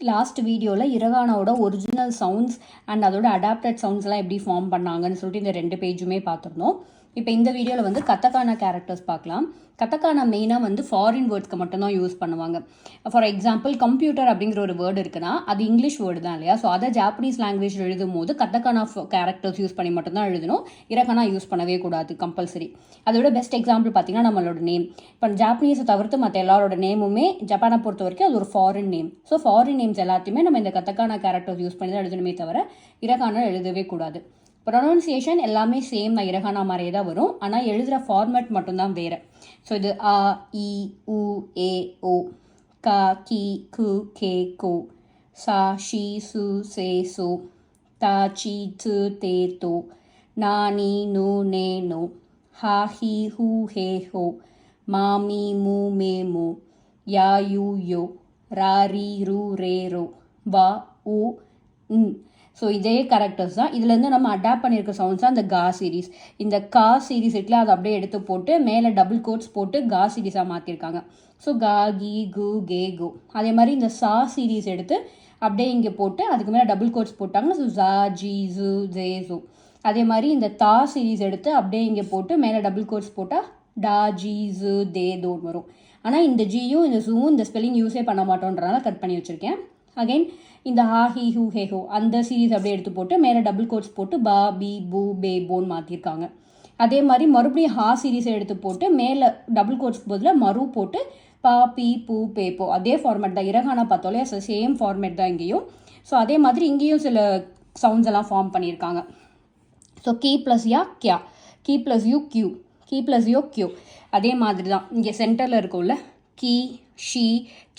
Last வீடியோவில் இரகானாவோட original sounds and அதோட adapted சவுண்ட்ஸ்லாம் எப்படி ஃபார்ம் பண்ணாங்கன்னு சொல்லிட்டு இந்த 2 பேஜுமே பார்த்துருந்தோம். இப்போ இந்த வீடியோவில் வந்து கத்தகானா கேரக்டர்ஸ் பார்க்கலாம். கத்தகானா மெயினாக வந்து ஃபாரின் வேர்ட்ஸ்க்கு மட்டும்தான் யூஸ் பண்ணுவாங்க. ஃபார் எக்ஸாம்பிள் கம்ப்யூட்டர் அப்படிங்கிற ஒரு வேர்டு இருக்குன்னா அது இங்கிலீஷ் வேர்டு தான் இல்லையா? ஸோ அதை ஜாப்பனீஸ் லாங்குவேஜ் எழுதும் போது கத்தகானா கேரக்டர்ஸ் யூஸ் பண்ணி மட்டும்தான் எழுதணும். இரகானா யூஸ் பண்ணவே கூடாது கம்பல்சரி. அதோட பெஸ்ட் எக்ஸாம்பிள் பார்த்தீங்கன்னா நம்மளோட நேம். இப்போ ஜாப்பனீஸை தவிர்த்து மற்ற எல்லாரோட நேமுமே ஜப்பானை பொறுத்த வரைக்கும் அது ஒரு foreign name. So foreign names எல்லாத்தையுமே நம்ம இந்த கத்தகானா கேரக்டர்ஸ் யூஸ் பண்ணி தான் எழுதணுமே தவிர இரகானா எழுதவே கூடாது. ப்ரொனவுன்சியேஷன் எல்லாமே சேம் தான், இரகானா மாதிரியே தான் வரும். ஆனால் எழுதுகிற ஃபார்மேட் மட்டும்தான் வேறு. ஸோ இது அ இ உ ஏ ஓ, க கி கு கே கோ, சா ஷி சு சே சோ, தா சி து தே தோ, நா நீ நு நே நோ, ஹா ஹி ஹூ ஹே ஹோ, மா மீ மூ மே மூ, யா யூ யோ, ரா ரி ரு ரே ரோ, வா உ ன். ஸோ இதே கேரக்டர்ஸ் தான். இதுலேருந்து நம்ம அடாப்ட் பண்ணியிருக்க சவுண்ட்ஸ் தான் இந்த கா சீரீஸ். இந்த கா சீரீஸ் இருக்குல்ல, அதை அப்படியே எடுத்து போட்டு மேலே டபுள் கோட்ஸ் போட்டு கா சீரீஸாக மாற்றிருக்காங்க. ஸோ கா கி கு கே கோ. அதே மாதிரி இந்த சா சீரீஸ் எடுத்து அப்படியே இங்கே போட்டு அதுக்கு மேலே டபுள் கோட்ஸ் போட்டாங்க. ஸோ ஜா ஜி ஜு ஜே ஜோ. அதே மாதிரி இந்த தா சீரீஸ் எடுத்து அப்படியே இங்கே போட்டு மேலே டபுள் கோட்ஸ் போட்டால் டா ஜி ஜு தே தோன்னு வரும். ஆனால் இந்த ஜியும் இந்த ஜூவும் இந்த ஸ்பெல்லிங் யூஸே பண்ண மாட்டோன்றனால கட் பண்ணி வச்சுருக்கேன். அகைன் இந்த ஹா ஹி ஹூ ஹே ஹோ அந்த சீரீஸ் அப்படியே எடுத்து போட்டு மேலே டபுள் கோட்ஸ் போட்டு பா பி பூ பே போன்னு மாற்றிருக்காங்க. அதே மாதிரி மறுபடியும் ஹா சீரீஸை எடுத்து போட்டு மேலே டபுள் கோட்ஸ்க்கு பதிலாக மறு போட்டு பா பி பூ பே போ. அதே ஃபார்மேட் தான். இரகானா பார்த்தோலே சேம் ஃபார்மேட் தான் இங்கேயும். ஸோ அதே மாதிரி இங்கேயும் சில சவுண்ட்ஸ் எல்லாம் ஃபார்ம் பண்ணியிருக்காங்க. ஸோ கி ப்ளஸ் யா கியா, கி ப்ளஸ் யூ கியூ, கி ப்ளஸ் யோ கியூ. அதே மாதிரி தான் இங்கே சென்டரில் இருக்கும்ல கி ஷி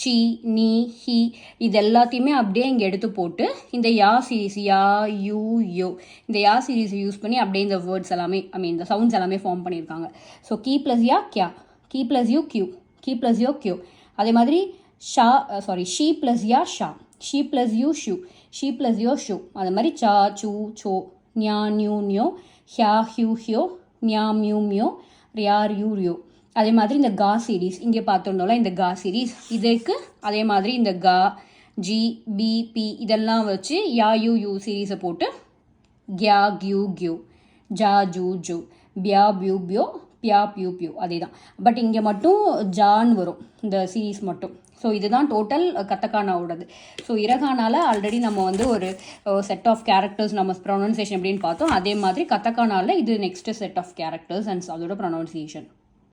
சி நீ ஹி, இது எல்லாத்தையுமே அப்படியே இங்கே எடுத்து போட்டு இந்த யா சீரீஸ் யா யூ யோ இந்த யா சீரீஸ் யூஸ் பண்ணி அப்படியே இந்த வேர்ட்ஸ் எல்லாமே இந்த சவுண்ட்ஸ் எல்லாமே ஃபார்ம் பண்ணியிருக்காங்க. ஸோ கி ப்ளஸ் யா கியா, கி ப்ளஸ் யூ கியூ, கி ப்ளஸ் யோ கியூ. அதே மாதிரி ஷி ப்ளஸ் யா ஷா, ஷி ப்ளஸ் யூ ஷூ, ஷி ப்ளஸ் யோ ஷூ. அது மாதிரி சா சூ சோ, ஞா நியூ நியோ, ஹியா ஹியூ ஹியோ, மியா மியூ மியோ, ரியா ரியூ ரியூ. அதே மாதிரி இந்த கா சீரீஸ் இங்கே பார்த்துருந்தோம்ல, இந்த கா சீரீஸ் இதுக்கு அதே மாதிரி இந்த கா ஜி பி பி இதெல்லாம் வச்சு யா யூ யூ சீரீஸை போட்டு கியா கியூ கியூ, ஜா ஜூ ஜூ, பியா பியூ பியோ, பியா பியூ பியூ. அதே தான். பட் இங்கே மட்டும் ஜான்னு வரும் இந்த சீரீஸ் மட்டும். ஸோ இதுதான் டோட்டல் கத்தகானாவோடது. ஸோ இரகானால ஆல்ரெடி நம்ம வந்து ஒரு செட் ஆஃப் கேரக்டர்ஸ் நம்ம ப்ரொனவுன்சியேஷன் எப்படின்னு பார்த்தோம். அதே மாதிரி கத்தகானால இது next set of characters and அதோட ப்ரொனவுன்சியேஷன்.